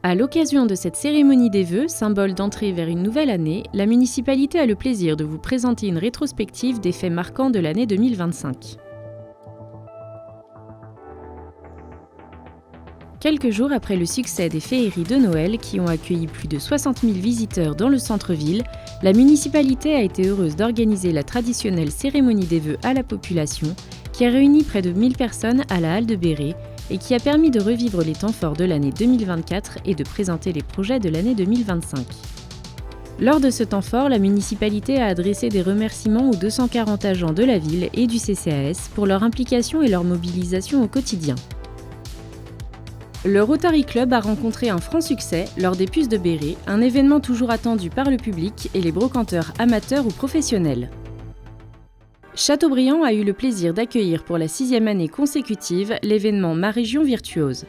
À l'occasion de cette cérémonie des vœux, symbole d'entrée vers une nouvelle année, la municipalité a le plaisir de vous présenter une rétrospective des faits marquants de l'année 2025. Quelques jours après le succès des féeries de Noël qui ont accueilli plus de 60 000 visiteurs dans le centre-ville, la municipalité a été heureuse d'organiser la traditionnelle cérémonie des vœux à la population qui a réuni près de 1000 personnes à la halle de Béret et qui a permis de revivre les temps forts de l'année 2024 et de présenter les projets de l'année 2025. Lors de ce temps fort, la municipalité a adressé des remerciements aux 240 agents de la ville et du CCAS pour leur implication et leur mobilisation au quotidien. Le Rotary Club a rencontré un franc succès lors des Puces de Béret, un événement toujours attendu par le public et les brocanteurs amateurs ou professionnels. Châteaubriand a eu le plaisir d'accueillir pour la 6e année consécutive l'événement Ma Région Virtuose.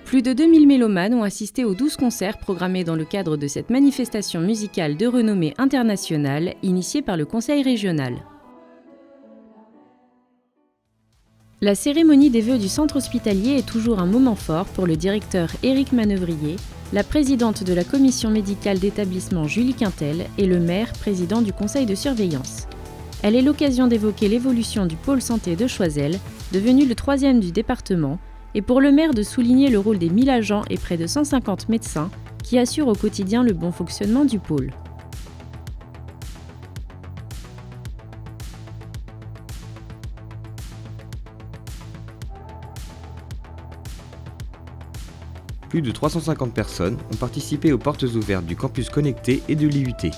Plus de 2000 mélomanes ont assisté aux 12 concerts programmés dans le cadre de cette manifestation musicale de renommée internationale initiée par le Conseil régional. La cérémonie des vœux du centre hospitalier est toujours un moment fort pour le directeur Éric Manœuvrier, la présidente de la commission médicale d'établissement Julie Quintel et le maire, président du conseil de surveillance. Elle est l'occasion d'évoquer l'évolution du pôle santé de Choiseul, devenu le 3e du département, et pour le maire de souligner le rôle des 1000 agents et près de 150 médecins qui assurent au quotidien le bon fonctionnement du pôle. Plus de 350 personnes ont participé aux portes ouvertes du campus connecté et de l'IUT.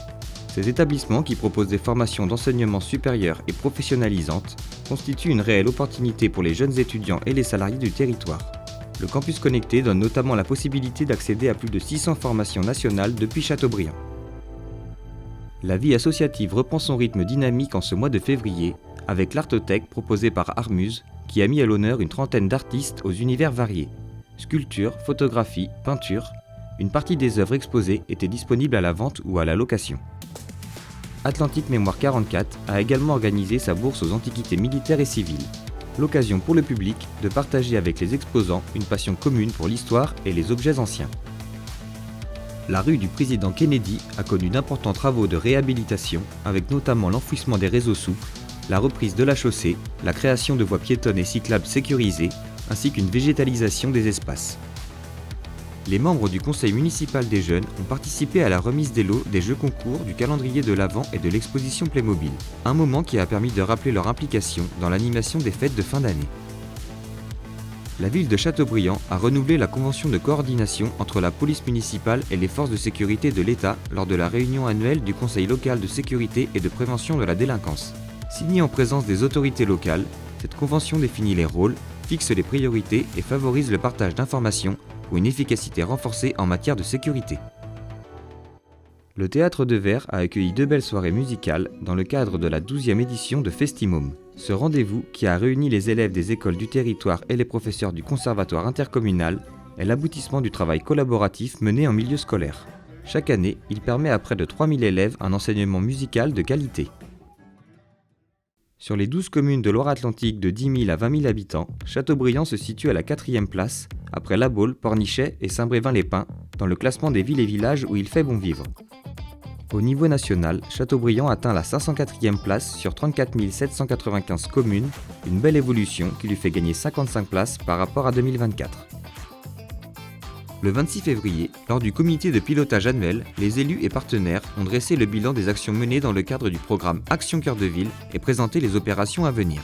Ces établissements qui proposent des formations d'enseignement supérieur et professionnalisantes constituent une réelle opportunité pour les jeunes étudiants et les salariés du territoire. Le campus connecté donne notamment la possibilité d'accéder à plus de 600 formations nationales depuis Châteaubriand. La vie associative reprend son rythme dynamique en ce mois de février avec l'Artothèque proposée par Armuse qui a mis à l'honneur une trentaine d'artistes aux univers variés. Sculpture, photographie, peinture, une partie des œuvres exposées étaient disponibles à la vente ou à la location. Atlantique Mémoire 44 a également organisé sa bourse aux antiquités militaires et civiles, l'occasion pour le public de partager avec les exposants une passion commune pour l'histoire et les objets anciens. La rue du président Kennedy a connu d'importants travaux de réhabilitation avec notamment l'enfouissement des réseaux souples, la reprise de la chaussée, la création de voies piétonnes et cyclables sécurisées, ainsi qu'une végétalisation des espaces. Les membres du conseil municipal des jeunes ont participé à la remise des lots des jeux concours, du calendrier de l'Avent et de l'exposition Playmobil, un moment qui a permis de rappeler leur implication dans l'animation des fêtes de fin d'année. La ville de Châteaubriand a renouvelé la convention de coordination entre la police municipale et les forces de sécurité de l'État lors de la réunion annuelle du conseil local de sécurité et de prévention de la délinquance. Signée en présence des autorités locales, cette convention définit les rôles, fixe les priorités et favorise le partage d'informations pour une efficacité renforcée en matière de sécurité. Le Théâtre de Verre a accueilli 2 belles soirées musicales dans le cadre de la 12e édition de Festimum. Ce rendez-vous, qui a réuni les élèves des écoles du territoire et les professeurs du conservatoire intercommunal, est l'aboutissement du travail collaboratif mené en milieu scolaire. Chaque année, il permet à près de 3000 élèves un enseignement musical de qualité. Sur les 12 communes de Loire-Atlantique de 10 000 à 20 000 habitants, Châteaubriand se situe à la 4e place, après La Baule, Pornichet et Saint-Brévin-les-Pins, dans le classement des villes et villages où il fait bon vivre. Au niveau national, Châteaubriand atteint la 504e place sur 34 795 communes, une belle évolution qui lui fait gagner 55 places par rapport à 2024. Le 26 février, lors du comité de pilotage annuel, les élus et partenaires ont dressé le bilan des actions menées dans le cadre du programme Action Cœur de Ville et présenté les opérations à venir.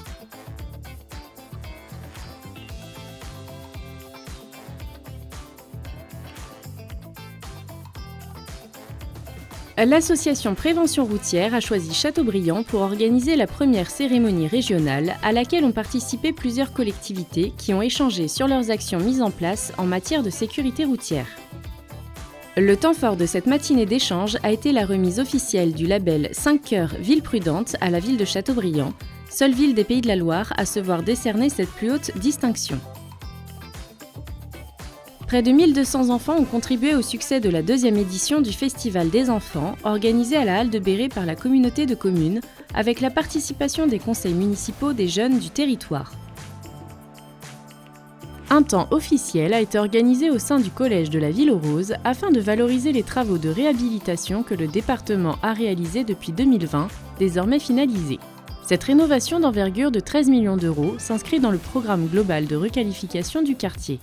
L'association Prévention Routière a choisi Châteaubriand pour organiser la première cérémonie régionale à laquelle ont participé plusieurs collectivités qui ont échangé sur leurs actions mises en place en matière de sécurité routière. Le temps fort de cette matinée d'échange a été la remise officielle du label 5 cœurs Ville Prudente à la ville de Châteaubriand, seule ville des Pays de la Loire à se voir décerner cette plus haute distinction. Près de 1200 enfants ont contribué au succès de la 2e édition du Festival des enfants, organisé à la halle de Béret par la communauté de communes, avec la participation des conseils municipaux des jeunes du territoire. Un temps officiel a été organisé au sein du collège de la Ville-aux-Roses afin de valoriser les travaux de réhabilitation que le département a réalisés depuis 2020, désormais finalisés. Cette rénovation d'envergure de 13 millions d'euros s'inscrit dans le programme global de requalification du quartier.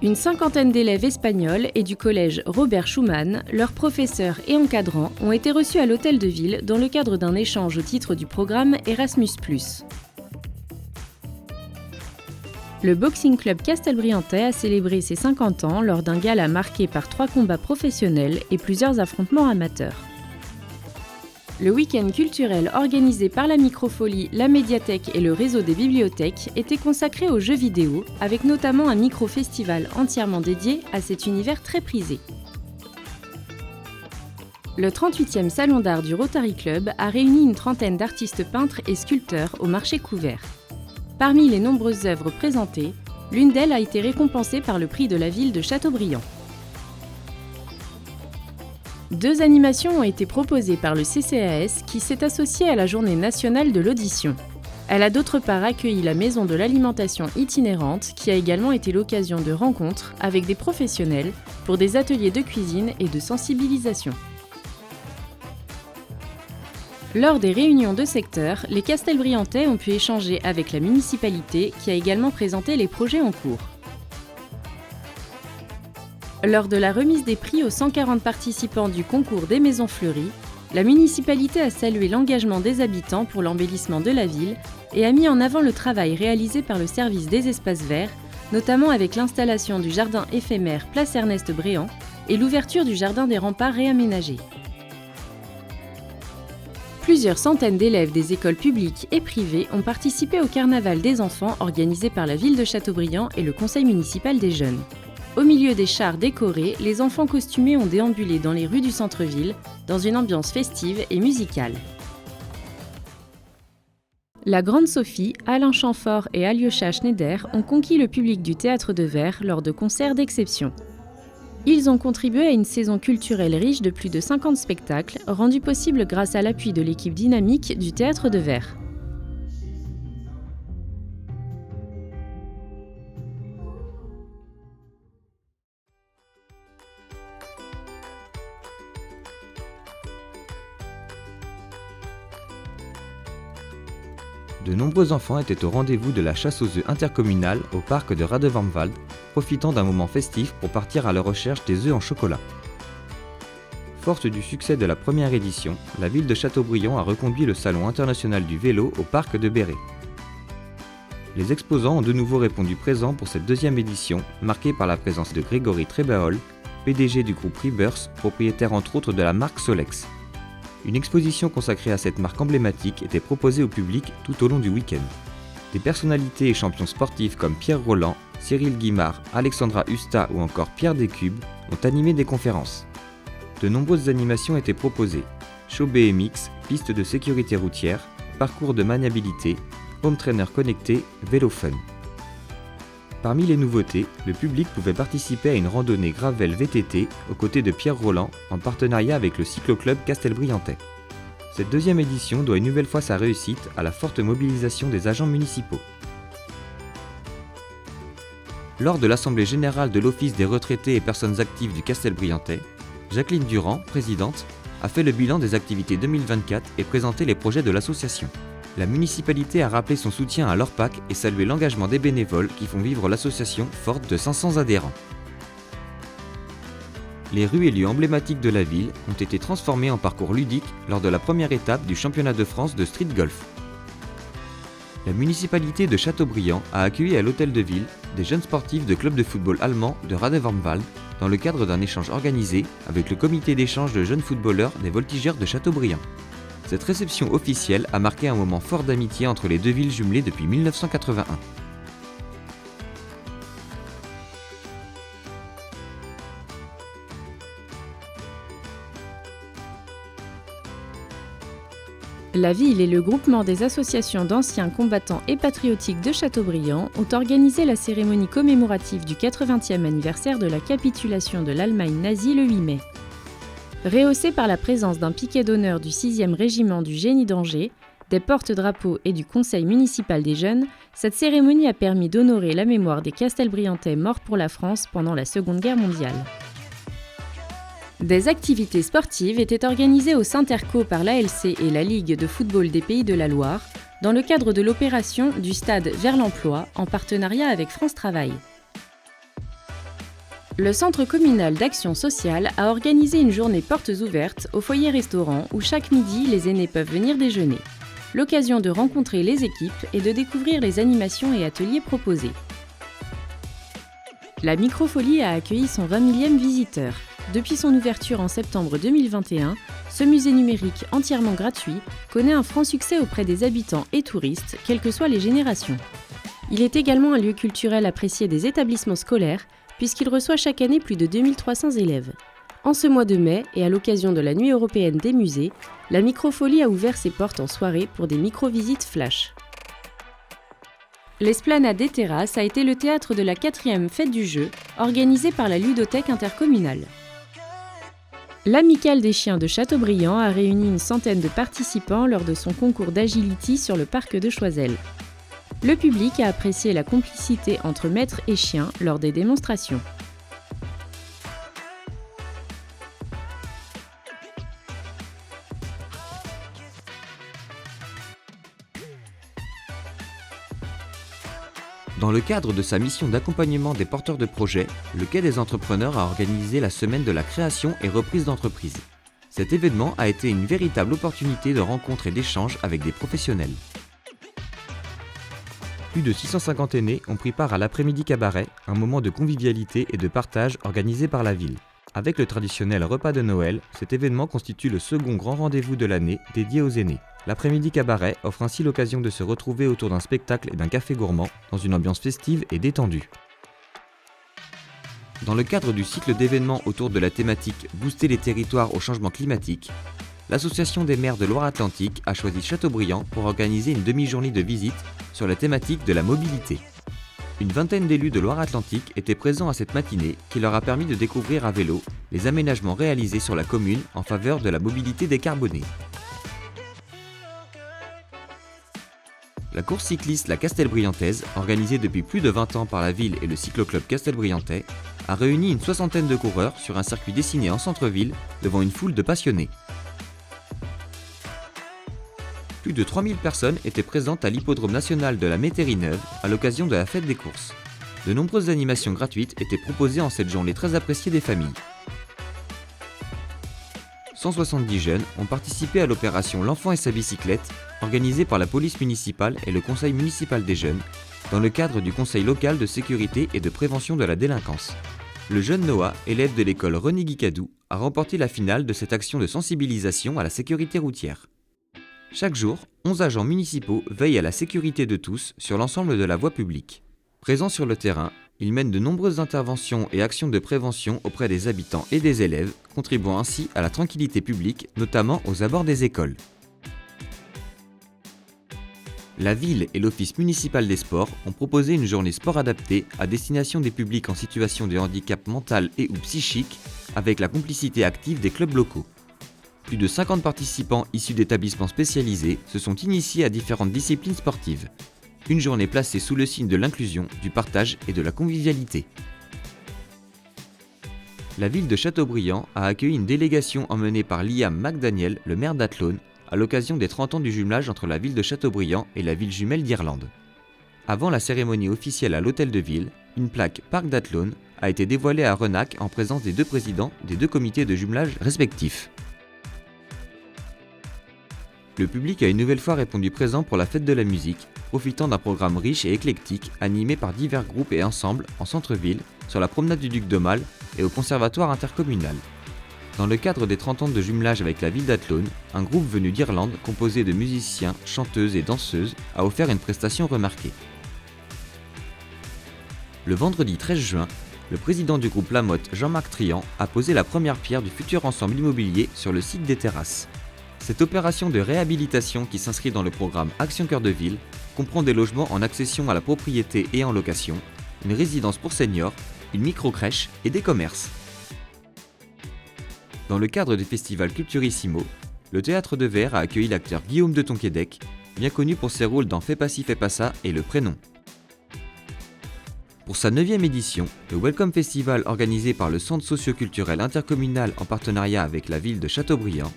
Une cinquantaine d'élèves espagnols et du collège Robert Schuman, leurs professeurs et encadrants ont été reçus à l'hôtel de ville dans le cadre d'un échange au titre du programme Erasmus+. Le Boxing Club Castelbriantais a célébré ses 50 ans lors d'un gala marqué par 3 combats professionnels et plusieurs affrontements amateurs. Le week-end culturel organisé par la Microfolie, la Médiathèque et le réseau des bibliothèques était consacré aux jeux vidéo, avec notamment un micro-festival entièrement dédié à cet univers très prisé. Le 38e Salon d'art du Rotary Club a réuni une trentaine d'artistes peintres et sculpteurs au marché couvert. Parmi les nombreuses œuvres présentées, l'une d'elles a été récompensée par le prix de la ville de Châteaubriand. 2 animations ont été proposées par le CCAS qui s'est associé à la Journée nationale de l'audition. Elle a d'autre part accueilli la Maison de l'alimentation itinérante qui a également été l'occasion de rencontres avec des professionnels pour des ateliers de cuisine et de sensibilisation. Lors des réunions de secteur, les Castelbriantais ont pu échanger avec la municipalité qui a également présenté les projets en cours. Lors de la remise des prix aux 140 participants du concours des Maisons Fleuries, la municipalité a salué l'engagement des habitants pour l'embellissement de la ville et a mis en avant le travail réalisé par le service des espaces verts, notamment avec l'installation du jardin éphémère Place Ernest Bréant et l'ouverture du jardin des remparts réaménagé. Plusieurs centaines d'élèves des écoles publiques et privées ont participé au carnaval des enfants organisé par la ville de Châteaubriand et le conseil municipal des jeunes. Au milieu des chars décorés, les enfants costumés ont déambulé dans les rues du centre-ville, dans une ambiance festive et musicale. La Grande Sophie, Alain Chamfort et Alyosha Schneider ont conquis le public du Théâtre de Verre lors de concerts d'exception. Ils ont contribué à une saison culturelle riche de plus de 50 spectacles, rendue possible grâce à l'appui de l'équipe dynamique du Théâtre de Verre. De nombreux enfants étaient au rendez-vous de la chasse aux œufs intercommunale au parc de Radevormwald, profitant d'un moment festif pour partir à la recherche des œufs en chocolat. Forte du succès de la première édition, la ville de Châteaubriand a reconduit le Salon international du vélo au parc de Béret. Les exposants ont de nouveau répondu présent pour cette deuxième édition, marquée par la présence de Grégory Trebaol, PDG du groupe Rebirth, propriétaire entre autres de la marque Solex. Une exposition consacrée à cette marque emblématique était proposée au public tout au long du week-end. Des personnalités et champions sportifs comme Pierre Roland, Cyril Guimard, Alexandra Husta ou encore Pierre Descubes ont animé des conférences. De nombreuses animations étaient proposées: show BMX, pistes de sécurité routière, parcours de maniabilité, home trainer connecté, vélo fun. Parmi les nouveautés, le public pouvait participer à une randonnée gravel VTT aux côtés de Pierre Roland en partenariat avec le cyclo-club Castelbriantais. Cette deuxième édition doit une nouvelle fois sa réussite à la forte mobilisation des agents municipaux. Lors de l'Assemblée générale de l'Office des retraités et personnes actives du Castelbriantais, Jacqueline Durand, présidente, a fait le bilan des activités 2024 et présenté les projets de l'association. La municipalité a rappelé son soutien à l'ORPAC et salué l'engagement des bénévoles qui font vivre l'association forte de 500 adhérents. Les rues et lieux emblématiques de la ville ont été transformés en parcours ludiques lors de la première étape du championnat de France de street golf. La municipalité de Châteaubriand a accueilli à l'hôtel de ville des jeunes sportifs de club de football allemand de Radevormwald dans le cadre d'un échange organisé avec le comité d'échange de jeunes footballeurs des Voltigeurs de Châteaubriand. Cette réception officielle a marqué un moment fort d'amitié entre les deux villes jumelées depuis 1981. La ville et le groupement des associations d'anciens combattants et patriotiques de Châteaubriand ont organisé la cérémonie commémorative du 80e anniversaire de la capitulation de l'Allemagne nazie le 8 mai. Rehaussé par la présence d'un piquet d'honneur du 6e régiment du génie d'Angers, des porte-drapeaux et du conseil municipal des jeunes, cette cérémonie a permis d'honorer la mémoire des Castelbriantais morts pour la France pendant la Seconde Guerre mondiale. Des activités sportives étaient organisées au Saint-Erco par l'ALC et la Ligue de football des Pays de la Loire, dans le cadre de l'opération du Stade vers l'emploi, en partenariat avec France Travail. Le Centre communal d'action sociale a organisé une journée portes ouvertes au foyer-restaurant où chaque midi, les aînés peuvent venir déjeuner. L'occasion de rencontrer les équipes et de découvrir les animations et ateliers proposés. La Microfolie a accueilli son 20 millième visiteur. Depuis son ouverture en septembre 2021, ce musée numérique entièrement gratuit connaît un franc succès auprès des habitants et touristes, quelles que soient les générations. Il est également un lieu culturel apprécié des établissements scolaires, puisqu'il reçoit chaque année plus de 2300 élèves. En ce mois de mai, et à l'occasion de la Nuit européenne des musées, la Microfolie a ouvert ses portes en soirée pour des micro-visites flash. L'Esplanade des Terrasses a été le théâtre de la 4e fête du jeu, organisée par la ludothèque intercommunale. L'Amicale des chiens de Châteaubriand a réuni une centaine de participants lors de son concours d'agility sur le parc de Choiseul. Le public a apprécié la complicité entre maître et chien lors des démonstrations. Dans le cadre de sa mission d'accompagnement des porteurs de projets, le Quai des entrepreneurs a organisé la semaine de la création et reprise d'entreprise. Cet événement a été une véritable opportunité de rencontre et d'échange avec des professionnels. Plus de 650 aînés ont pris part à l'après-midi cabaret, un moment de convivialité et de partage organisé par la ville. Avec le traditionnel repas de Noël, cet événement constitue le second grand rendez-vous de l'année dédié aux aînés. L'après-midi cabaret offre ainsi l'occasion de se retrouver autour d'un spectacle et d'un café gourmand, dans une ambiance festive et détendue. Dans le cadre du cycle d'événements autour de la thématique « Booster les territoires au changement climatique », l'Association des maires de Loire-Atlantique a choisi Châteaubriand pour organiser une demi-journée de visite sur la thématique de la mobilité. Une vingtaine d'élus de Loire-Atlantique étaient présents à cette matinée qui leur a permis de découvrir à vélo les aménagements réalisés sur la commune en faveur de la mobilité décarbonée. La course cycliste La Castelbriantaise, organisée depuis plus de 20 ans par la ville et le cycloclub castelbriantais, a réuni une soixantaine de coureurs sur un circuit dessiné en centre-ville devant une foule de passionnés. Plus de 3000 personnes étaient présentes à l'hippodrome national de la Métairie-Neuve à l'occasion de la fête des courses. De nombreuses animations gratuites étaient proposées en cette journée très appréciée des familles. 170 jeunes ont participé à l'opération L'Enfant et sa bicyclette, organisée par la police municipale et le conseil municipal des jeunes, dans le cadre du conseil local de sécurité et de prévention de la délinquance. Le jeune Noah, élève de l'école René Guicadou, a remporté la finale de cette action de sensibilisation à la sécurité routière. Chaque jour, 11 agents municipaux veillent à la sécurité de tous sur l'ensemble de la voie publique. Présents sur le terrain, ils mènent de nombreuses interventions et actions de prévention auprès des habitants et des élèves, contribuant ainsi à la tranquillité publique, notamment aux abords des écoles. La ville et l'Office municipal des sports ont proposé une journée sport adaptée à destination des publics en situation de handicap mental et ou psychique, avec la complicité active des clubs locaux. Plus de 50 participants issus d'établissements spécialisés se sont initiés à différentes disciplines sportives. Une journée placée sous le signe de l'inclusion, du partage et de la convivialité. La ville de Châteaubriand a accueilli une délégation emmenée par Liam McDaniel, le maire d'Athlone, à l'occasion des 30 ans du jumelage entre la ville de Châteaubriand et la ville jumelle d'Irlande. Avant la cérémonie officielle à l'hôtel de ville, une plaque Parc d'Athlone a été dévoilée à Renac en présence des deux présidents des deux comités de jumelage respectifs. Le public a une nouvelle fois répondu présent pour la fête de la musique, profitant d'un programme riche et éclectique animé par divers groupes et ensembles en centre-ville, sur la promenade du Duc d'Aumale et au conservatoire intercommunal. Dans le cadre des 30 ans de jumelage avec la ville d'Athlone, un groupe venu d'Irlande composé de musiciens, chanteuses et danseuses a offert une prestation remarquée. Le vendredi 13 juin, le président du groupe Lamotte, Jean-Marc Trian, a posé la première pierre du futur ensemble immobilier sur le site des Terrasses. Cette opération de réhabilitation qui s'inscrit dans le programme Action Cœur de Ville comprend des logements en accession à la propriété et en location, une résidence pour seniors, une micro-crèche et des commerces. Dans le cadre du festival Culturissimo, le Théâtre de Verre a accueilli l'acteur Guillaume de Tonquédec bien connu pour ses rôles dans Fais pas ci, fais pas ça et Le Prénom. Pour sa 9e édition, le Welcome Festival organisé par le Centre socio-culturel intercommunal en partenariat avec la ville de Châteaubriand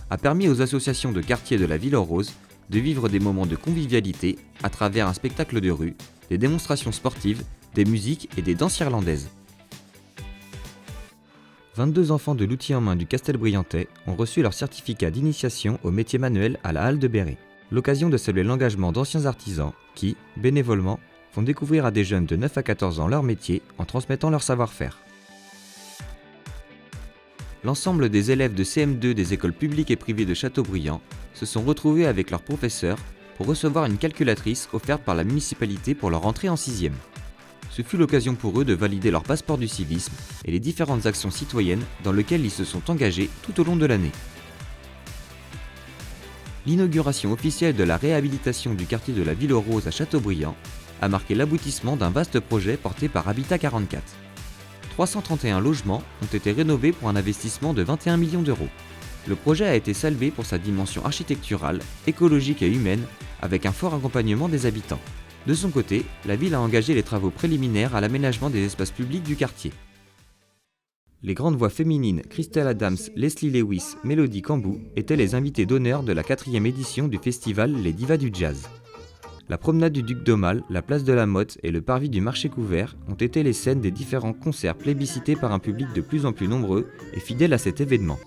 a permis aux associations de quartier de la Ville aux Roses de vivre des moments de convivialité à travers un spectacle de rue, des démonstrations sportives, des musiques et des danses irlandaises. 22 enfants de l'outil en main du Castelbriantais ont reçu leur certificat d'initiation au métier manuel à la Halle de Béret. L'occasion de saluer l'engagement d'anciens artisans qui, bénévolement, font découvrir à des jeunes de 9 à 14 ans leur métier en transmettant leur savoir-faire. L'ensemble des élèves de CM2 des écoles publiques et privées de Châteaubriand se sont retrouvés avec leurs professeurs pour recevoir une calculatrice offerte par la municipalité pour leur entrée en 6e. Ce fut l'occasion pour eux de valider leur passeport du civisme et les différentes actions citoyennes dans lesquelles ils se sont engagés tout au long de l'année. L'inauguration officielle de la réhabilitation du quartier de la Ville aux Roses à Châteaubriand a marqué l'aboutissement d'un vaste projet porté par Habitat 44. 331 logements ont été rénovés pour un investissement de 21 millions d'euros. Le projet a été salué pour sa dimension architecturale, écologique et humaine, avec un fort accompagnement des habitants. De son côté, la ville a engagé les travaux préliminaires à l'aménagement des espaces publics du quartier. Les grandes voix féminines Christelle Adams, Leslie Lewis, Mélodie Cambou étaient les invités d'honneur de la 4e édition du festival Les Divas du Jazz. La promenade du Duc d'Aumale, la place de la Motte et le parvis du marché couvert ont été les scènes des différents concerts plébiscités par un public de plus en plus nombreux et fidèle à cet événement.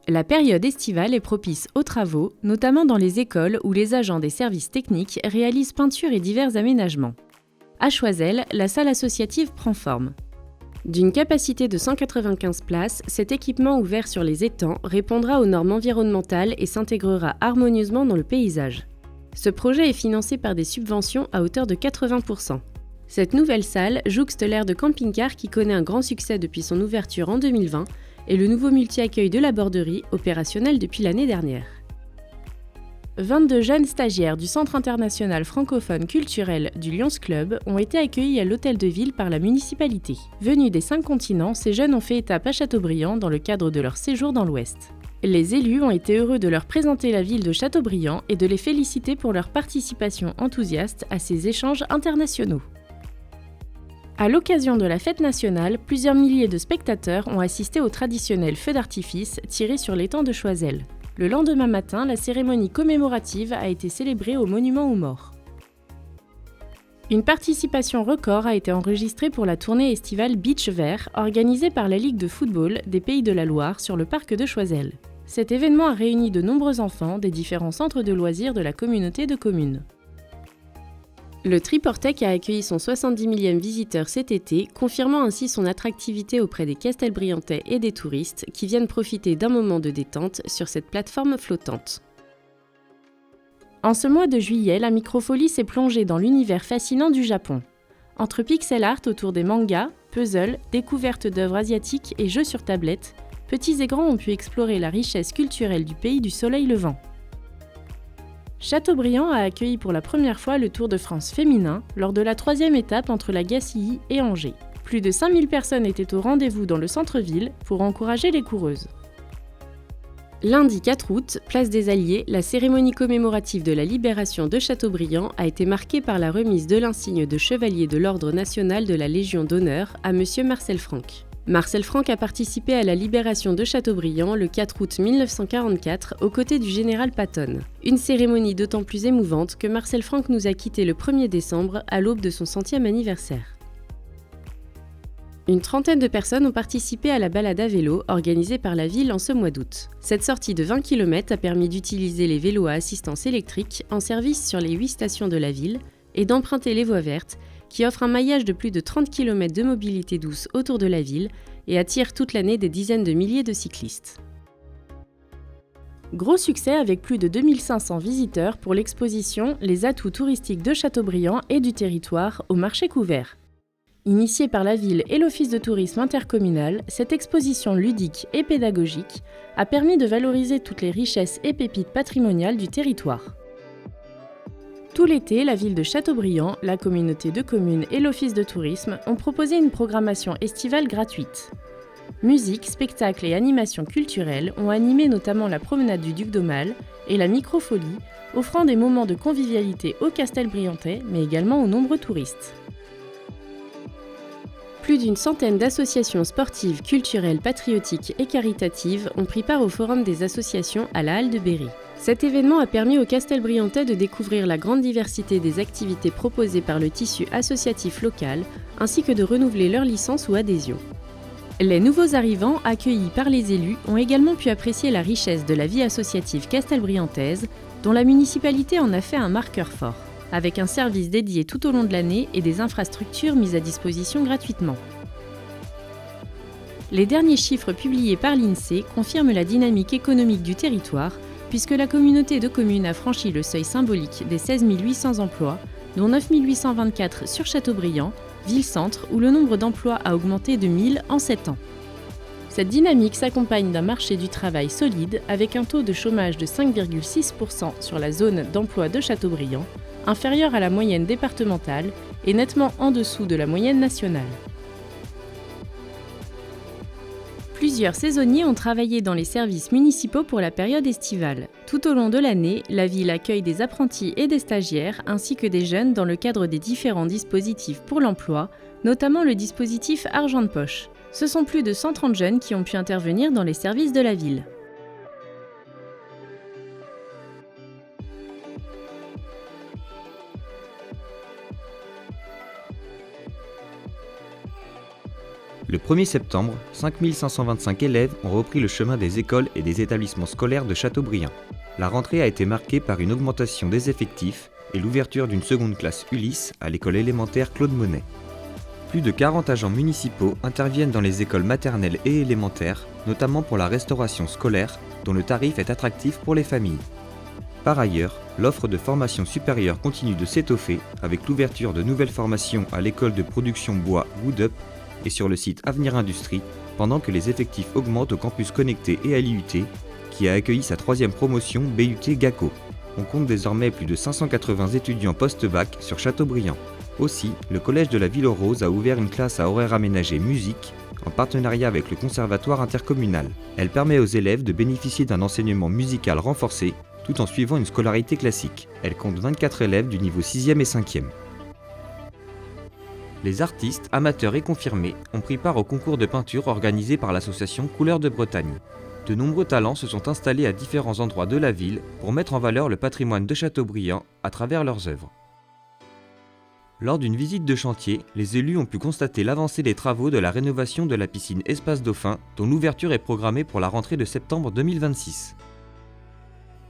La période estivale est propice aux travaux, notamment dans les écoles où les agents des services techniques réalisent peinture et divers aménagements. À Choiseul, la salle associative prend forme. D'une capacité de 195 places, cet équipement ouvert sur les étangs répondra aux normes environnementales et s'intégrera harmonieusement dans le paysage. Ce projet est financé par des subventions à hauteur de 80%. Cette nouvelle salle jouxte l'aire de camping-car qui connaît un grand succès depuis son ouverture en 2020 et le nouveau multi-accueil de la Borderie, opérationnel depuis l'année dernière. 22 jeunes stagiaires du Centre international francophone culturel du Lions Club ont été accueillis à l'hôtel de ville par la municipalité. Venus des 5 continents, ces jeunes ont fait étape à Châteaubriand dans le cadre de leur séjour dans l'Ouest. Les élus ont été heureux de leur présenter la ville de Châteaubriand et de les féliciter pour leur participation enthousiaste à ces échanges internationaux. À l'occasion de la fête nationale, plusieurs milliers de spectateurs ont assisté au traditionnel feu d'artifice tiré sur l'étang de Choiseul. Le lendemain matin, la cérémonie commémorative a été célébrée au monument aux morts. Une participation record a été enregistrée pour la tournée estivale Beach Vert, organisée par la Ligue de football des Pays de la Loire sur le parc de Choiseul. Cet événement a réuni de nombreux enfants des différents centres de loisirs de la communauté de communes. Le Triportec a accueilli son 70 millième visiteur cet été, confirmant ainsi son attractivité auprès des Castelbriantais et des touristes qui viennent profiter d'un moment de détente sur cette plateforme flottante. En ce mois de juillet, la Microfolie s'est plongée dans l'univers fascinant du Japon. Entre pixel art autour des mangas, puzzles, découvertes d'œuvres asiatiques et jeux sur tablette, petits et grands ont pu explorer la richesse culturelle du pays du soleil levant. Châteaubriand a accueilli pour la première fois le Tour de France féminin lors de la 3e étape entre la Gacilly et Angers. Plus de 5000 personnes étaient au rendez-vous dans le centre-ville pour encourager les coureuses. Lundi 4 août, place des Alliés, la cérémonie commémorative de la libération de Châteaubriand a été marquée par la remise de l'insigne de chevalier de l'Ordre national de la Légion d'honneur à M. Marcel Franck. Marcel Franck a participé à la libération de Châteaubriand le 4 août 1944 aux côtés du général Patton. Une cérémonie d'autant plus émouvante que Marcel Franck nous a quittés le 1er décembre à l'aube de son 100e anniversaire. Une trentaine de personnes ont participé à la balade à vélo organisée par la ville en ce mois d'août. Cette sortie de 20 km a permis d'utiliser les vélos à assistance électrique en service sur les 8 stations de la ville et d'emprunter les voies vertes qui offrent un maillage de plus de 30 km de mobilité douce autour de la ville et attirent toute l'année des dizaines de milliers de cyclistes. Gros succès avec plus de 2500 visiteurs pour l'exposition Les atouts touristiques de Châteaubriand et du territoire au marché couvert. Initiée par la ville et l'Office de tourisme intercommunal, cette exposition ludique et pédagogique a permis de valoriser toutes les richesses et pépites patrimoniales du territoire. Tout l'été, la ville de Châteaubriand, la communauté de communes et l'office de tourisme ont proposé une programmation estivale gratuite. Musique, spectacles et animations culturelles ont animé notamment la promenade du Duc d'Aumale et la Microfolie, offrant des moments de convivialité aux Castelbriantais, mais également aux nombreux touristes. Plus d'une centaine d'associations sportives, culturelles, patriotiques et caritatives ont pris part au Forum des associations à la Halle de Berry. Cet événement a permis aux Castelbriantais de découvrir la grande diversité des activités proposées par le tissu associatif local, ainsi que de renouveler leur licence ou adhésion. Les nouveaux arrivants, accueillis par les élus, ont également pu apprécier la richesse de la vie associative castelbriantaise, dont la municipalité en a fait un marqueur fort, avec un service dédié tout au long de l'année et des infrastructures mises à disposition gratuitement. Les derniers chiffres publiés par l'INSEE confirment la dynamique économique du territoire, puisque la communauté de communes a franchi le seuil symbolique des 16 800 emplois, dont 9 824 sur Châteaubriand, ville-centre, où le nombre d'emplois a augmenté de 1000 en 7 ans. Cette dynamique s'accompagne d'un marché du travail solide, avec un taux de chômage de 5,6% sur la zone d'emploi de Châteaubriand, inférieur à la moyenne départementale et nettement en dessous de la moyenne nationale. Plusieurs saisonniers ont travaillé dans les services municipaux pour la période estivale. Tout au long de l'année, la ville accueille des apprentis et des stagiaires, ainsi que des jeunes dans le cadre des différents dispositifs pour l'emploi, notamment le dispositif Argent de poche. Ce sont plus de 130 jeunes qui ont pu intervenir dans les services de la ville. Le 1er septembre, 5525 élèves ont repris le chemin des écoles et des établissements scolaires de Châteaubriand. La rentrée a été marquée par une augmentation des effectifs et l'ouverture d'une seconde classe Ulysse à l'école élémentaire Claude Monet. Plus de 40 agents municipaux interviennent dans les écoles maternelles et élémentaires, notamment pour la restauration scolaire, dont le tarif est attractif pour les familles. Par ailleurs, l'offre de formation supérieure continue de s'étoffer avec l'ouverture de nouvelles formations à l'école de production bois Woodup et sur le site Avenir Industrie, pendant que les effectifs augmentent au campus connecté et à l'IUT, qui a accueilli sa 3e promotion BUT GACO. On compte désormais plus de 580 étudiants post-bac sur Châteaubriand. Aussi, le collège de la Ville-aux-Roses a ouvert une classe à horaire aménagé musique, en partenariat avec le conservatoire intercommunal. Elle permet aux élèves de bénéficier d'un enseignement musical renforcé, tout en suivant une scolarité classique. Elle compte 24 élèves du niveau 6e et 5e. Les artistes, amateurs et confirmés, ont pris part au concours de peinture organisé par l'association Couleurs de Bretagne. De nombreux talents se sont installés à différents endroits de la ville pour mettre en valeur le patrimoine de Châteaubriand à travers leurs œuvres. Lors d'une visite de chantier, les élus ont pu constater l'avancée des travaux de la rénovation de la piscine Espace Dauphin, dont l'ouverture est programmée pour la rentrée de septembre 2026.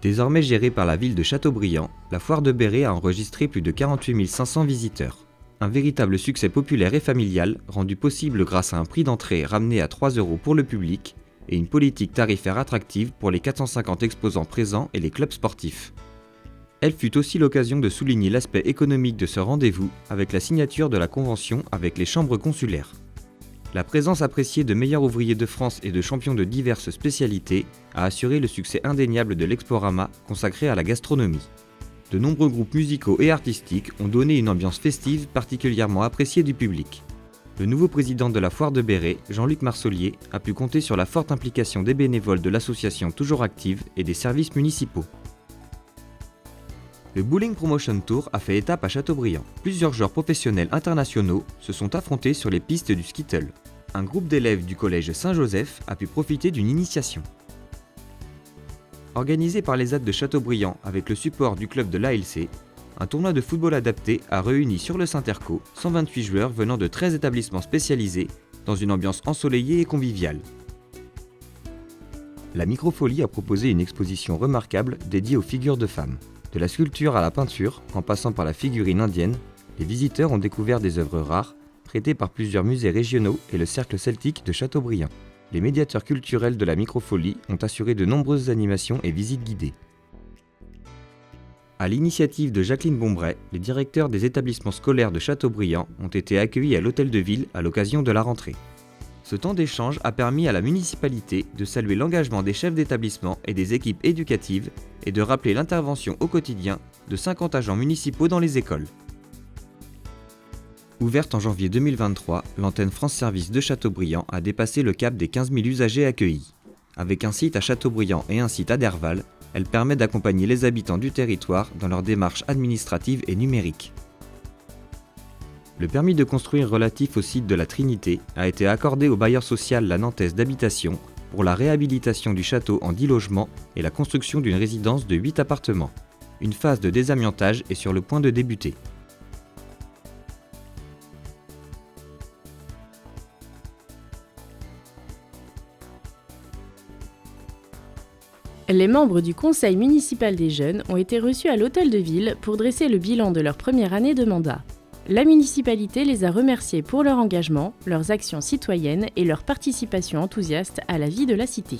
Désormais gérée par la ville de Châteaubriand, la foire de Berry a enregistré plus de 48 500 visiteurs. Un véritable succès populaire et familial, rendu possible grâce à un prix d'entrée ramené à 3 € pour le public et une politique tarifaire attractive pour les 450 exposants présents et les clubs sportifs. Elle fut aussi l'occasion de souligner l'aspect économique de ce rendez-vous avec la signature de la convention avec les chambres consulaires. La présence appréciée de meilleurs ouvriers de France et de champions de diverses spécialités a assuré le succès indéniable de l'Exporama consacré à la gastronomie. De nombreux groupes musicaux et artistiques ont donné une ambiance festive particulièrement appréciée du public. Le nouveau président de la foire de Berry, Jean-Luc Marsollier, a pu compter sur la forte implication des bénévoles de l'association toujours active et des services municipaux. Le Bowling Promotion Tour a fait étape à Châteaubriand. Plusieurs joueurs professionnels internationaux se sont affrontés sur les pistes du skittle. Un groupe d'élèves du collège Saint-Joseph a pu profiter d'une initiation. Organisé par les ZAD de Châteaubriand avec le support du club de l'ALC, un tournoi de football adapté a réuni sur le Saint-Erco 128 joueurs venant de 13 établissements spécialisés dans une ambiance ensoleillée et conviviale. La Microfolie a proposé une exposition remarquable dédiée aux figures de femmes. De la sculpture à la peinture, en passant par la figurine indienne, les visiteurs ont découvert des œuvres rares, prêtées par plusieurs musées régionaux et le Cercle celtique de Châteaubriand. Les médiateurs culturels de la Microfolie ont assuré de nombreuses animations et visites guidées. À l'initiative de Jacqueline Bombray, les directeurs des établissements scolaires de Châteaubriand ont été accueillis à l'hôtel de ville à l'occasion de la rentrée. Ce temps d'échange a permis à la municipalité de saluer l'engagement des chefs d'établissement et des équipes éducatives et de rappeler l'intervention au quotidien de 50 agents municipaux dans les écoles. Ouverte en janvier 2023, l'antenne France Service de Châteaubriand a dépassé le cap des 15 000 usagers accueillis. Avec un site à Châteaubriand et un site à Derval, elle permet d'accompagner les habitants du territoire dans leurs démarches administratives et numériques. Le permis de construire relatif au site de la Trinité a été accordé au bailleur social La Nantaise d'Habitation pour la réhabilitation du château en 10 logements et la construction d'une résidence de 8 appartements. Une phase de désamiantage est sur le point de débuter. Les membres du Conseil municipal des jeunes ont été reçus à l'Hôtel de Ville pour dresser le bilan de leur première année de mandat. La municipalité les a remerciés pour leur engagement, leurs actions citoyennes et leur participation enthousiaste à la vie de la cité.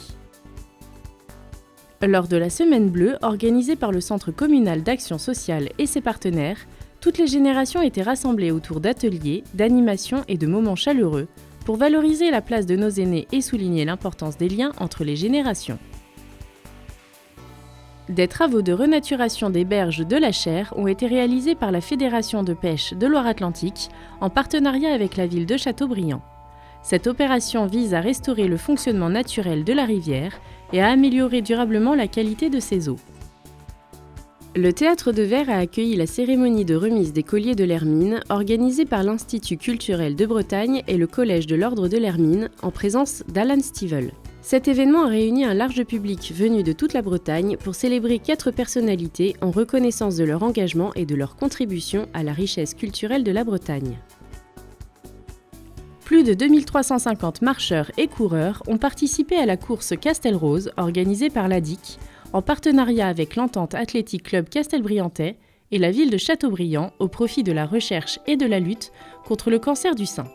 Lors de la Semaine Bleue, organisée par le Centre communal d'action sociale et ses partenaires, toutes les générations étaient rassemblées autour d'ateliers, d'animations et de moments chaleureux pour valoriser la place de nos aînés et souligner l'importance des liens entre les générations. Des travaux de renaturation des berges de la Cher ont été réalisés par la Fédération de pêche de Loire-Atlantique en partenariat avec la ville de Châteaubriand. Cette opération vise à restaurer le fonctionnement naturel de la rivière et à améliorer durablement la qualité de ses eaux. Le Théâtre de Verre a accueilli la cérémonie de remise des colliers de l'Hermine organisée par l'Institut culturel de Bretagne et le Collège de l'Ordre de l'Hermine en présence d'Alan Stivell. Cet événement a réuni un large public venu de toute la Bretagne pour célébrer 4 personnalités en reconnaissance de leur engagement et de leur contribution à la richesse culturelle de la Bretagne. Plus de 2350 marcheurs et coureurs ont participé à la course Castelrose organisée par l'ADIC en partenariat avec l'Entente Athlétique Club Castelbriantais et la ville de Châteaubriand au profit de la recherche et de la lutte contre le cancer du sein.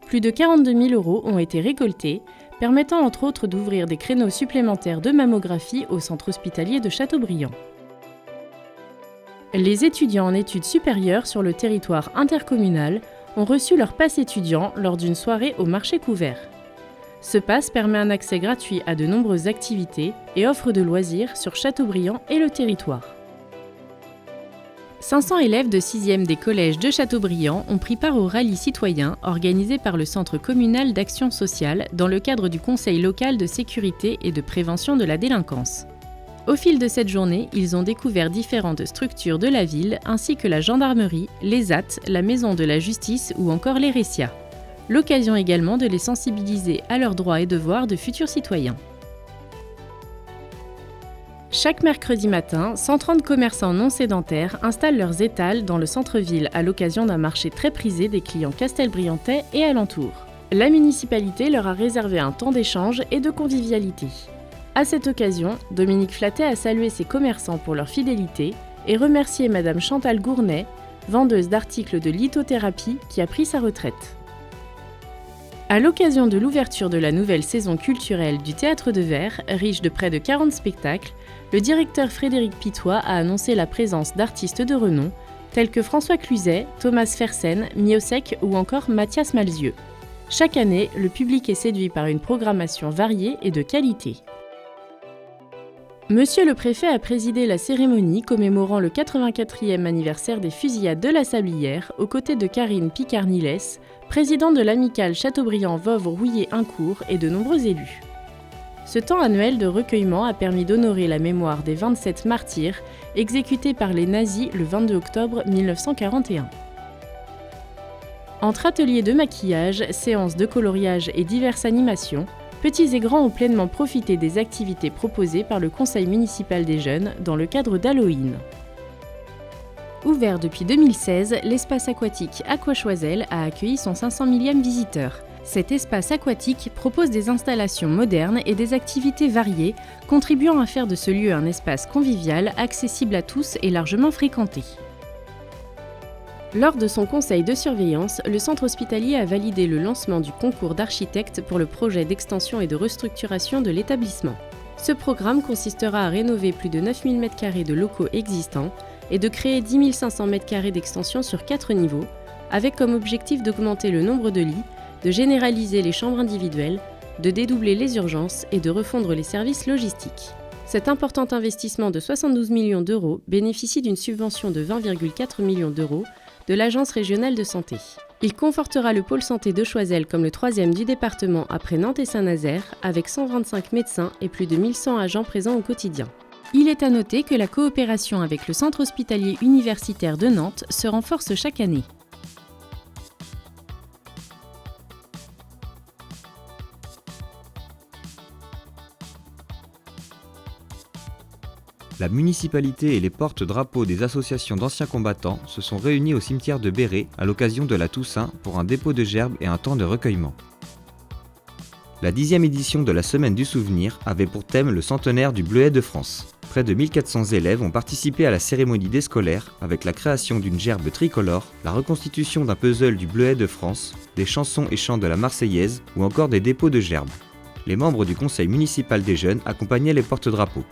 Plus de 42 000 € ont été récoltés, permettant entre autres d'ouvrir des créneaux supplémentaires de mammographie au centre hospitalier de Châteaubriand. Les étudiants en études supérieures sur le territoire intercommunal ont reçu leur pass étudiant lors d'une soirée au marché couvert. Ce pass permet un accès gratuit à de nombreuses activités et offre de loisirs sur Châteaubriand et le territoire. 500 élèves de 6e des collèges de Châteaubriand ont pris part au rallye citoyen organisé par le Centre communal d'action sociale dans le cadre du Conseil local de sécurité et de prévention de la délinquance. Au fil de cette journée, ils ont découvert différentes structures de la ville ainsi que la gendarmerie, les AT, la maison de la justice ou encore les RESIA. L'occasion également de les sensibiliser à leurs droits et devoirs de futurs citoyens. Chaque mercredi matin, 130 commerçants non sédentaires installent leurs étals dans le centre-ville à l'occasion d'un marché très prisé des clients castelbriantais et alentours. La municipalité leur a réservé un temps d'échange et de convivialité. À cette occasion, Dominique Flattet a salué ses commerçants pour leur fidélité et remercié Madame Chantal Gournay, vendeuse d'articles de lithothérapie qui a pris sa retraite. À l'occasion de l'ouverture de la nouvelle saison culturelle du Théâtre de Verre, riche de près de 40 spectacles, le directeur Frédéric Pitois a annoncé la présence d'artistes de renom, tels que François Cluzet, Thomas Fersen, Miosek ou encore Mathias Malzieu. Chaque année, le public est séduit par une programmation variée et de qualité. Monsieur le préfet a présidé la cérémonie commémorant le 84e anniversaire des fusillades de la Sablière aux côtés de Karine Picard-Niles, président de l'amicale Châteaubriand-Voves-Rouillé-Incourt et de nombreux élus. Ce temps annuel de recueillement a permis d'honorer la mémoire des 27 martyrs exécutés par les nazis le 22 octobre 1941. Entre ateliers de maquillage, séances de coloriage et diverses animations, petits et grands ont pleinement profité des activités proposées par le Conseil municipal des jeunes dans le cadre d'Halloween. Ouvert depuis 2016, l'espace aquatique Aquachoiselle a accueilli son 500 millième visiteur. Cet espace aquatique propose des installations modernes et des activités variées, contribuant à faire de ce lieu un espace convivial, accessible à tous et largement fréquenté. Lors de son conseil de surveillance, le centre hospitalier a validé le lancement du concours d'architectes pour le projet d'extension et de restructuration de l'établissement. Ce programme consistera à rénover plus de 9000 m² de locaux existants et de créer 10 500 m² d'extension sur 4 niveaux, avec comme objectif d'augmenter le nombre de lits, de généraliser les chambres individuelles, de dédoubler les urgences et de refondre les services logistiques. Cet important investissement de 72 millions d'euros bénéficie d'une subvention de 20,4 millions d'euros de l'Agence régionale de santé. Il confortera le pôle santé de Choiseul comme le troisième du département après Nantes et Saint-Nazaire, avec 125 médecins et plus de 1100 agents présents au quotidien. Il est à noter que la coopération avec le Centre hospitalier universitaire de Nantes se renforce chaque année. La municipalité et les porte-drapeaux des associations d'anciens combattants se sont réunis au cimetière de Béret à l'occasion de la Toussaint pour un dépôt de gerbes et un temps de recueillement. La 10e édition de la Semaine du Souvenir avait pour thème le centenaire du Bleuet de France. Près de 1400 élèves ont participé à la cérémonie des scolaires avec la création d'une gerbe tricolore, la reconstitution d'un puzzle du Bleuet de France, des chansons et chants de la Marseillaise ou encore des dépôts de gerbes. Les membres du conseil municipal des jeunes accompagnaient les porte-drapeaux.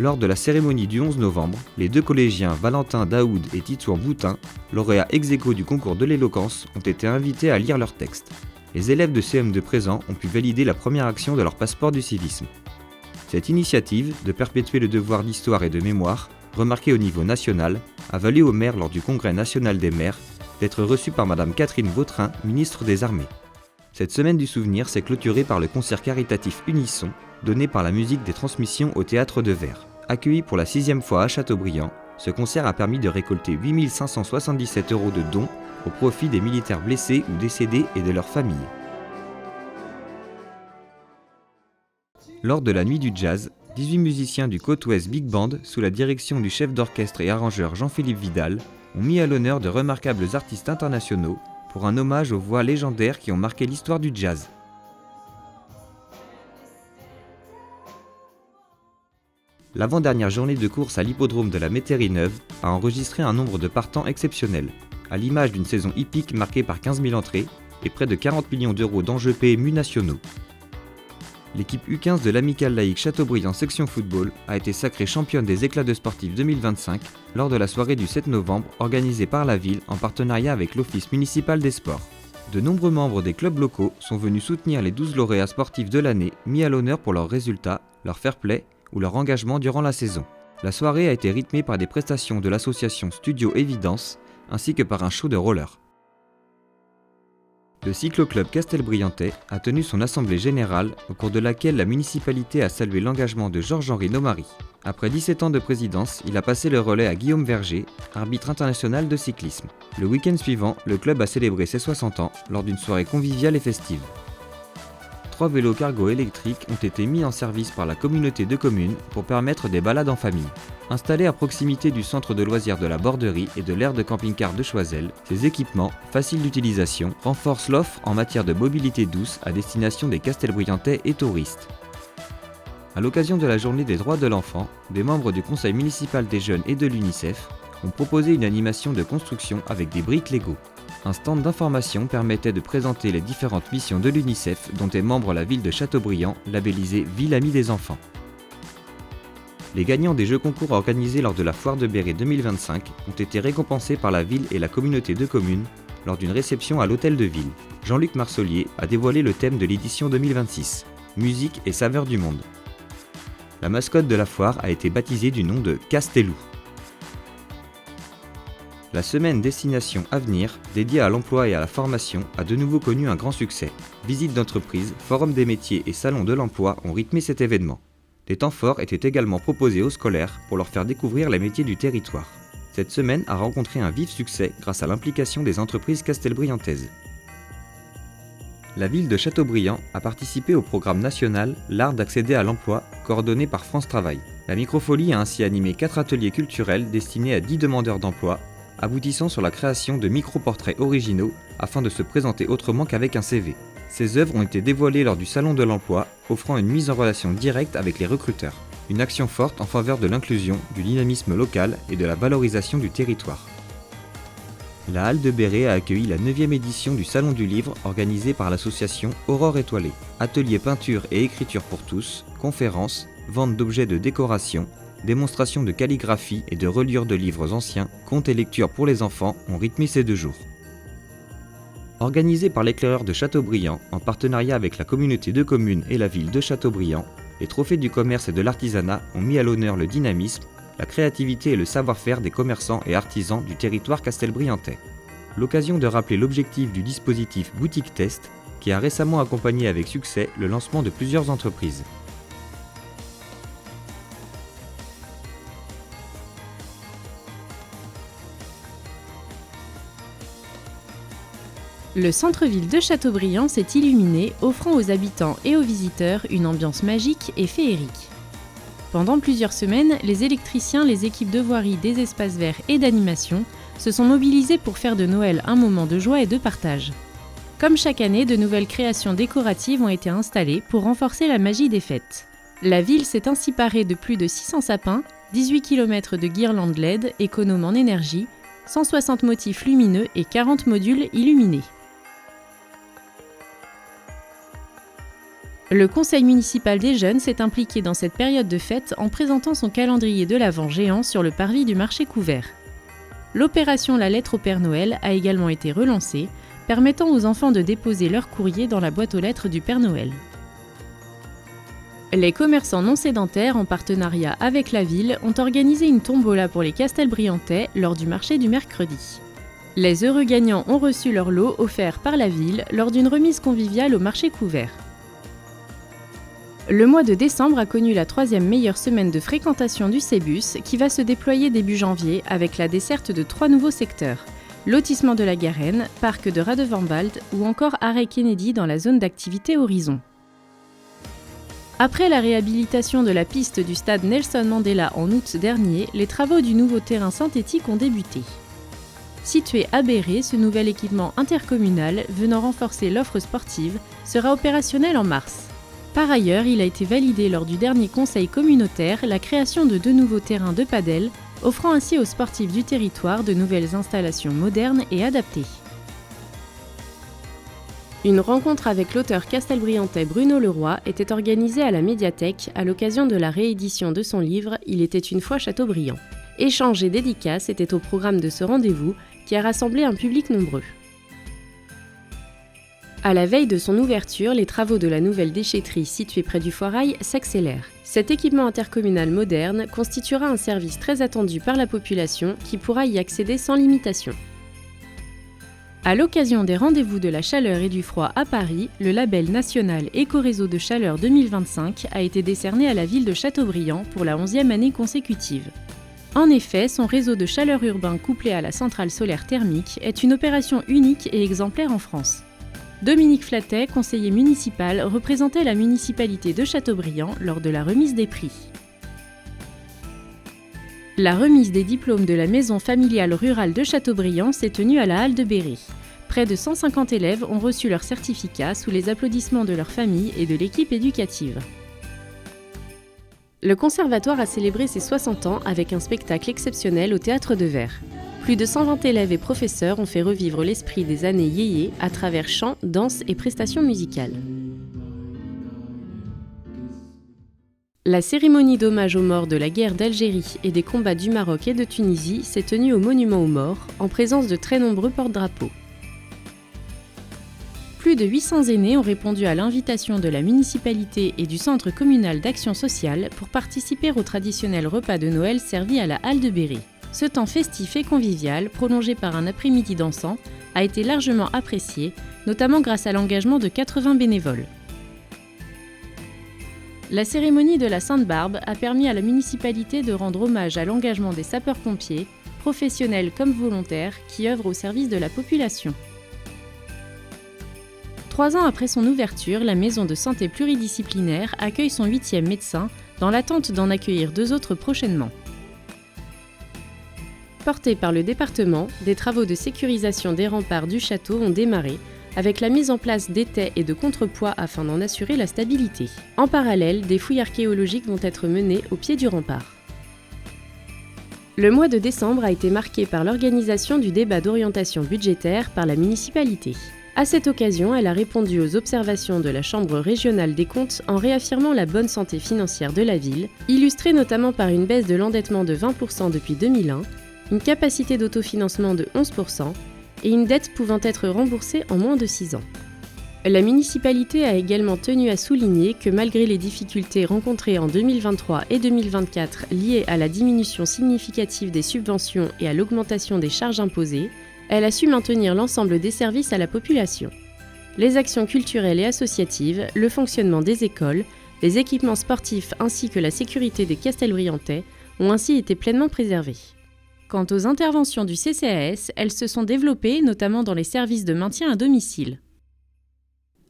Lors de la cérémonie du 11 novembre, les deux collégiens Valentin Daoud et Titour Boutin, lauréats ex-aequo du concours de l'éloquence, ont été invités à lire leurs textes. Les élèves de CM2 présents ont pu valider la première action de leur passeport du civisme. Cette initiative, de perpétuer le devoir d'histoire et de mémoire, remarquée au niveau national, a valu au maire lors du Congrès national des maires d'être reçu par Madame Catherine Vautrin, ministre des Armées. Cette semaine du souvenir s'est clôturée par le concert caritatif Unisson, donné par la musique des transmissions au Théâtre de Verre. Accueilli pour la 6e fois à Châteaubriand, ce concert a permis de récolter 8 577 € de dons au profit des militaires blessés ou décédés et de leurs familles. Lors de la nuit du jazz, 18 musiciens du Côte-Ouest Big Band, sous la direction du chef d'orchestre et arrangeur Jean-Philippe Vidal, ont mis à l'honneur de remarquables artistes internationaux pour un hommage aux voix légendaires qui ont marqué l'histoire du jazz. L'avant-dernière journée de course à l'hippodrome de la Métairie-Neuve a enregistré un nombre de partants exceptionnel, à l'image d'une saison hippique marquée par 15 000 entrées et près de 40 millions d'euros d'enjeux PMU nationaux. L'équipe U15 de l'Amicale laïque Châteaubriand section football a été sacrée championne des éclats de sportifs 2025 lors de la soirée du 7 novembre organisée par la ville en partenariat avec l'Office municipal des sports. De nombreux membres des clubs locaux sont venus soutenir les 12 lauréats sportifs de l'année mis à l'honneur pour leurs résultats, leur fair-play ou leur engagement durant la saison. La soirée a été rythmée par des prestations de l'association Studio Évidence ainsi que par un show de roller. Le cyclo-club Castelbriantais a tenu son assemblée générale au cours de laquelle la municipalité a salué l'engagement de Georges-Henri Nomary. Après 17 ans de présidence, il a passé le relais à Guillaume Verger, arbitre international de cyclisme. Le week-end suivant, le club a célébré ses 60 ans lors d'une soirée conviviale et festive. 3 vélos cargo électriques ont été mis en service par la communauté de communes pour permettre des balades en famille. Installés à proximité du centre de loisirs de la Borderie et de l'aire de camping-car de Choiseul, ces équipements, faciles d'utilisation, renforcent l'offre en matière de mobilité douce à destination des Castelbriantais et touristes. À l'occasion de la journée des droits de l'enfant, des membres du conseil municipal des jeunes et de l'UNICEF ont proposé une animation de construction avec des briques Lego. Un stand d'information permettait de présenter les différentes missions de l'UNICEF dont est membre la ville de Châteaubriand, labellisée Ville Amie des Enfants. Les gagnants des jeux concours organisés lors de la foire de Béret 2025 ont été récompensés par la ville et la communauté de communes lors d'une réception à l'hôtel de ville. Jean-Luc Marcelier a dévoilé le thème de l'édition 2026, Musique et saveurs du monde. La mascotte de la foire a été baptisée du nom de Castelou. La semaine Destination Avenir, dédiée à l'emploi et à la formation, a de nouveau connu un grand succès. Visites d'entreprises, forums des métiers et salons de l'emploi ont rythmé cet événement. Des temps forts étaient également proposés aux scolaires pour leur faire découvrir les métiers du territoire. Cette semaine a rencontré un vif succès grâce à l'implication des entreprises castelbriantaises. La ville de Châteaubriand a participé au programme national L'art d'accéder à l'emploi, coordonné par France Travail. La Microfolie a ainsi animé 4 ateliers culturels destinés à 10 demandeurs d'emploi, aboutissant sur la création de micro-portraits originaux afin de se présenter autrement qu'avec un CV. Ces œuvres ont été dévoilées lors du Salon de l'Emploi, offrant une mise en relation directe avec les recruteurs. Une action forte en faveur de l'inclusion, du dynamisme local et de la valorisation du territoire. La Halle de Béret a accueilli la 9e édition du Salon du Livre organisé par l'association Aurore Étoilée. Ateliers peinture et écriture pour tous, conférences, vente d'objets de décoration, démonstrations de calligraphie et de reliure de livres anciens, contes et lectures pour les enfants ont rythmé ces 2 jours. Organisé par l'éclaireur de Châteaubriand, en partenariat avec la communauté de communes et la ville de Châteaubriand, les trophées du commerce et de l'artisanat ont mis à l'honneur le dynamisme, la créativité et le savoir-faire des commerçants et artisans du territoire castelbriantais. L'occasion de rappeler l'objectif du dispositif Boutique Test, qui a récemment accompagné avec succès le lancement de plusieurs entreprises. Le centre-ville de Châteaubriand s'est illuminé, offrant aux habitants et aux visiteurs une ambiance magique et féerique. Pendant plusieurs semaines, les électriciens, les équipes de voirie, des espaces verts et d'animation se sont mobilisés pour faire de Noël un moment de joie et de partage. Comme chaque année, de nouvelles créations décoratives ont été installées pour renforcer la magie des fêtes. La ville s'est ainsi parée de plus de 600 sapins, 18 km de guirlandes LED économes en énergie, 160 motifs lumineux et 40 modules illuminés. Le conseil municipal des jeunes s'est impliqué dans cette période de fête en présentant son calendrier de l'Avent géant sur le parvis du marché couvert. L'opération La lettre au Père Noël a également été relancée, permettant aux enfants de déposer leur courrier dans la boîte aux lettres du Père Noël. Les commerçants non sédentaires, en partenariat avec la ville, ont organisé une tombola pour les Castelbriantais lors du marché du mercredi. Les heureux gagnants ont reçu leur lot offert par la ville lors d'une remise conviviale au marché couvert. Le mois de décembre a connu la 3e meilleure semaine de fréquentation du Cébus qui va se déployer début janvier avec la desserte de 3 nouveaux secteurs. Lotissement de la Garenne, parc de Radevormwald ou encore arrêt Kennedy dans la zone d'activité Horizon. Après la réhabilitation de la piste du stade Nelson Mandela en août dernier, les travaux du nouveau terrain synthétique ont débuté. Situé à Béret, ce nouvel équipement intercommunal venant renforcer l'offre sportive sera opérationnel en mars. Par ailleurs, il a été validé lors du dernier conseil communautaire la création de 2 nouveaux terrains de padel, offrant ainsi aux sportifs du territoire de nouvelles installations modernes et adaptées. Une rencontre avec l'auteur castelbriantais Bruno Leroy était organisée à la médiathèque à l'occasion de la réédition de son livre « Il était une fois Châteaubriand ». Échanges et dédicaces étaient au programme de ce rendez-vous qui a rassemblé un public nombreux. À la veille de son ouverture, les travaux de la nouvelle déchetterie située près du Foirail s'accélèrent. Cet équipement intercommunal moderne constituera un service très attendu par la population qui pourra y accéder sans limitation. À l'occasion des rendez-vous de la chaleur et du froid à Paris, le label national Éco-Réseau de Chaleur 2025 a été décerné à la ville de Châteaubriand pour la 11e année consécutive. En effet, son réseau de chaleur urbain couplé à la centrale solaire thermique est une opération unique et exemplaire en France. Dominique Flatet, conseiller municipal, représentait la municipalité de Châteaubriand lors de la remise des prix. La remise des diplômes de la maison familiale rurale de Châteaubriand s'est tenue à la halle de Béret. Près de 150 élèves ont reçu leur certificat sous les applaudissements de leurs familles et de l'équipe éducative. Le conservatoire a célébré ses 60 ans avec un spectacle exceptionnel au Théâtre de Verre. Plus de 120 élèves et professeurs ont fait revivre l'esprit des années yéyé à travers chants, danses et prestations musicales. La cérémonie d'hommage aux morts de la guerre d'Algérie et des combats du Maroc et de Tunisie s'est tenue au Monument aux Morts, en présence de très nombreux porte-drapeaux. Plus de 800 aînés ont répondu à l'invitation de la municipalité et du Centre communal d'action sociale pour participer au traditionnel repas de Noël servi à la halle de Béret. Ce temps festif et convivial, prolongé par un après-midi dansant, a été largement apprécié, notamment grâce à l'engagement de 80 bénévoles. La cérémonie de la Sainte-Barbe a permis à la municipalité de rendre hommage à l'engagement des sapeurs-pompiers, professionnels comme volontaires, qui œuvrent au service de la population. 3 ans après son ouverture, la maison de santé pluridisciplinaire accueille son 8e médecin, dans l'attente d'en accueillir 2 autres prochainement. Portés par le département, des travaux de sécurisation des remparts du château ont démarré, avec la mise en place d'étais et de contrepoids afin d'en assurer la stabilité. En parallèle, des fouilles archéologiques vont être menées au pied du rempart. Le mois de décembre a été marqué par l'organisation du débat d'orientation budgétaire par la municipalité. À cette occasion, elle a répondu aux observations de la Chambre régionale des comptes en réaffirmant la bonne santé financière de la ville, illustrée notamment par une baisse de l'endettement de 20% depuis 2001, une capacité d'autofinancement de 11% et une dette pouvant être remboursée en moins de 6 ans. La municipalité a également tenu à souligner que malgré les difficultés rencontrées en 2023 et 2024 liées à la diminution significative des subventions et à l'augmentation des charges imposées, elle a su maintenir l'ensemble des services à la population. Les actions culturelles et associatives, le fonctionnement des écoles, les équipements sportifs ainsi que la sécurité des Castelbriantais ont ainsi été pleinement préservés. Quant aux interventions du CCAS, elles se sont développées notamment dans les services de maintien à domicile.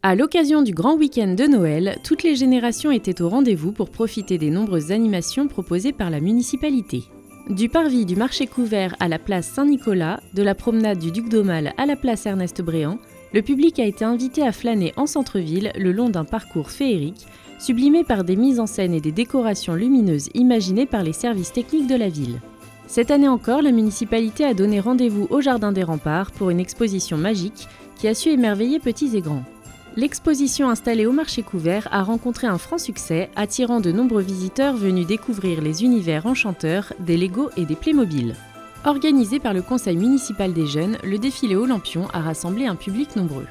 À l'occasion du grand week-end de Noël, toutes les générations étaient au rendez-vous pour profiter des nombreuses animations proposées par la municipalité. Du parvis du marché couvert à la place Saint-Nicolas, de la promenade du Duc d'Aumale à la place Ernest Bréant, le public a été invité à flâner en centre-ville le long d'un parcours féerique, sublimé par des mises en scène et des décorations lumineuses imaginées par les services techniques de la ville. Cette année encore, la municipalité a donné rendez-vous au Jardin des Remparts pour une exposition magique qui a su émerveiller petits et grands. L'exposition installée au marché couvert a rencontré un franc succès, attirant de nombreux visiteurs venus découvrir les univers enchanteurs des Lego et des Playmobil. Organisé par le conseil municipal des jeunes, le défilé Olympion a rassemblé un public nombreux.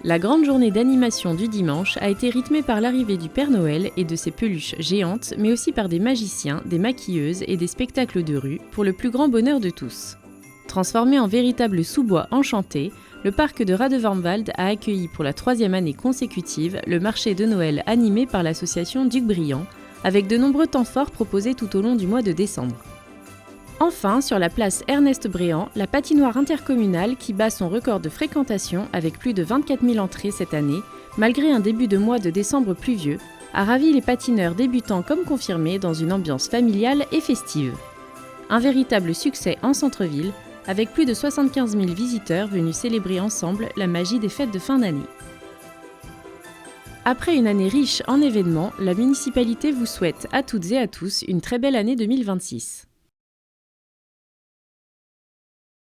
La grande journée d'animation du dimanche a été rythmée par l'arrivée du Père Noël et de ses peluches géantes, mais aussi par des magiciens, des maquilleuses et des spectacles de rue, pour le plus grand bonheur de tous. Transformé en véritable sous-bois enchanté, le parc de Radevormwald a accueilli pour la 3e année consécutive le marché de Noël animé par l'association Duc Brillant, avec de nombreux temps forts proposés tout au long du mois de décembre. Enfin, sur la place Ernest Bréant, la patinoire intercommunale qui bat son record de fréquentation avec plus de 24 000 entrées cette année, malgré un début de mois de décembre pluvieux, a ravi les patineurs débutants comme confirmés dans une ambiance familiale et festive. Un véritable succès en centre-ville, avec plus de 75 000 visiteurs venus célébrer ensemble la magie des fêtes de fin d'année. Après une année riche en événements, la municipalité vous souhaite à toutes et à tous une très belle année 2026.